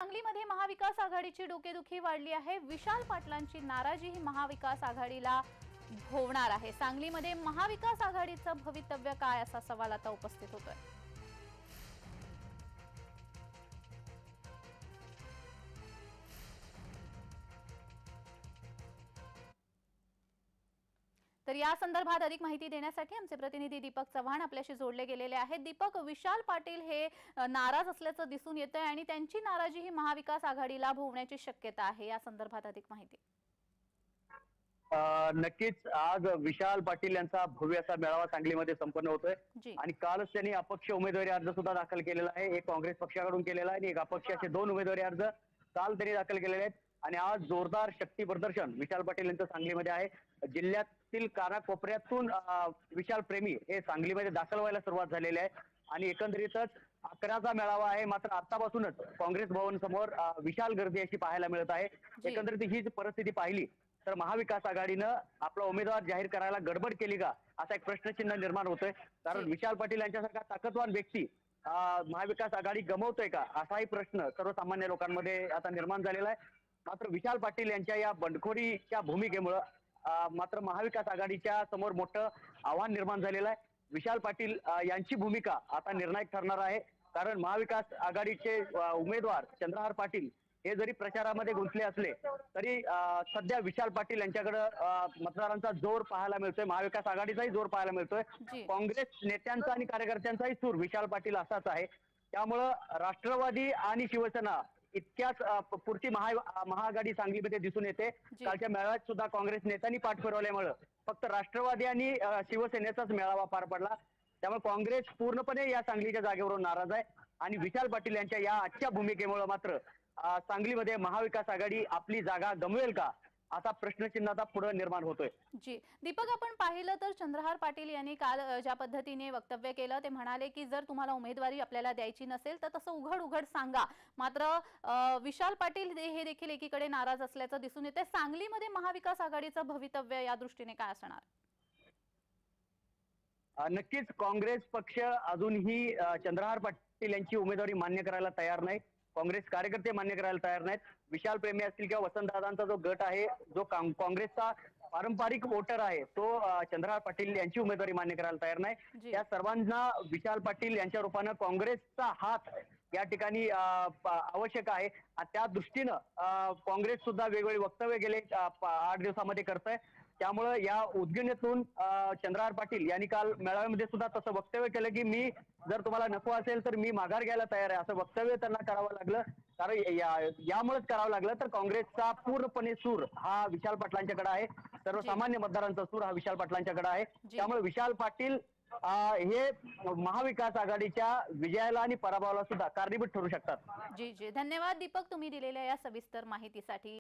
सांगलीमध्ये महाविकास आघाडीची डोकेदुखी वाढली आहे। विशाल पाटलांची नाराजी ही महाविकास आघाडीला भोवणार आहे। सांगलीमध्ये महाविकास आघाडीचं भवितव्य काय असा सवाल आता उपस्थित होतोय। तर या संदर्भात अधिक माहिती देण्यासाठी आमचे प्रतिनिधी दीपक चव्हाण आपल्याशी जोडले गेलेले आहेत। दीपक, विशाल पाटील हे नाराज असल्याचं दिसून येतंय आणि त्यांची नाराजी ही महाविकास आघाडीला भोवण्याची शक्यता आहे। या संदर्भात अधिक माहिती। नक्कीच आज विशाल पाटील यांचा भव्य असा मेळावा सांगलीमध्ये संपन्न होतोय आणि कालच त्यांनी अपक्ष उमेदवारी अर्ज सुद्धा दाखल केलेला आहे। एक काँग्रेस पक्षाकडून केलेला आहे आणि एक अपक्ष असे दोन उमेदवारी अर्ज काल त्यांनी दाखल केलेले आहेत आणि आज जोरदार शक्ती प्रदर्शन विशाल पाटील यांचं सांगलीमध्ये आहे। जिल्ह्यातील कानाकोपऱ्यातून विशाल प्रेमी हे सांगलीमध्ये दाखल व्हायला सुरुवात झालेली आहे आणि एकंदरीतच 11चा मेळावा आहे। मात्र आतापासूनच काँग्रेस भवन समोर विशाल गर्दी अशी पाहायला मिळत आहे। एकंदरीत ही परिस्थिती पाहिली तर महाविकास आघाडीनं आपला उमेदवार जाहीर करायला गडबड केली का असा एक प्रश्नचिन्ह निर्माण होतोय। कारण विशाल पाटील यांच्यासारखा ताकदवान व्यक्ती महाविकास आघाडी गमवतोय का असाही प्रश्न सर्वसामान्य लोकांमध्ये आता निर्माण झालेला आहे। मात्र विशाल पाटील यांच्या या बंडखोरीच्या भूमिकेमुळे मात्र महाविकास आघाडीच्या समोर मोठं आव्हान निर्माण झालेलं आहे। विशाल पाटील यांची भूमिका आता निर्णायक ठरणार आहे। कारण महाविकास आघाडीचे उमेदवार चंद्रहार पाटील हे जरी प्रचारामध्ये गुंतले असले तरी सध्या विशाल पाटील यांच्याकडे मतदारांचा जोर पाहायला मिळतोय, महाविकास आघाडीचाही जोर पाहायला मिळतोय। काँग्रेस नेत्यांचा आणि कार्यकर्त्यांचाही सूर विशाल पाटील असाच आहे। त्यामुळं राष्ट्रवादी आणि शिवसेना इतक्याच पुरती महाआघाडी सांगलीमध्ये दिसून येते। कालच्या मेळाव्यात सुद्धा काँग्रेस नेत्यांनी पाठ फिरवल्यामुळे फक्त राष्ट्रवादी आणि शिवसेनेचाच मेळावा पार पडला। त्यामुळे काँग्रेस पूर्णपणे या सांगलीच्या जागेवरून नाराज आहे आणि विशाल पाटील यांच्या या आजच्या भूमिकेमुळे मात्र सांगलीमध्ये महाविकास आघाडी आपली जागा गमवेल का असा प्रश्नचिन्ह आता पुढे निर्माण होतोय। जी दीपक, आपण पाहिलं तर चंद्रहार पाटील यांनी काल ज्या पद्धतीने वक्तव्य केलं ते म्हणाले की जर तुम्हाला उमेदवारी आपल्याला द्यायची नसेल तर तसं उघड उघड सांगा। मात्र विशाल पाटील हे देखील एकीकडे नाराज असल्याचं दिसून येते। सांगलीमध्ये महाविकास आघाडीचं भवितव्य या दृष्टीने काय असणार? नक्कीच काँग्रेस पक्ष अजूनही चंद्रहार पाटील यांची उमेदवारी मान्य करायला तयार नाही। काँग्रेस कार्यकर्ते मान्य करायला तयार नाहीत। विशाल प्रेमी असतील किंवा वसंतदादांचा जो गट आहे, जो काँग्रेसचा पारंपरिक वोटर आहे, तो चंद्रहार पाटील यांची उमेदवारी मान्य करायला तयार नाही। त्या सर्वांना विशाल पाटील यांच्या रूपानं काँग्रेसचा हात या ठिकाणी आवश्यक आहे। त्या दृष्टीनं काँग्रेस सुद्धा वेगवेगळी वक्तव्य गेले 8 दिवसामध्ये करतंय। त्यामुळे या उद्गिरणीतून चंद्रहार पाटील यांनी काल मेळाव्यामध्ये सुद्धा तसं वक्तव्य केलं की मी जर तुम्हाला नको असेल तर मी माघार घ्यायला तयार आहे, असं वक्तव्य त्यांना करावं लागलं। कारण यामुळेच करावं लागलं तर काँग्रेसचा पूर्णपणे सूर हा विशाल पाटलांच्याकडे आहे। सर्वसामान्य मतदारांचा सूर हा विशाल पाटलांच्याकडे आहे। त्यामुळे विशाल पाटील हे महाविकास आघाडीच्या विजयाला आणि पराभवाला सुद्धा कारणीभूत ठरू शकतात। जी धन्यवाद दीपक, तुम्ही दिलेल्या या सविस्तर माहितीसाठी।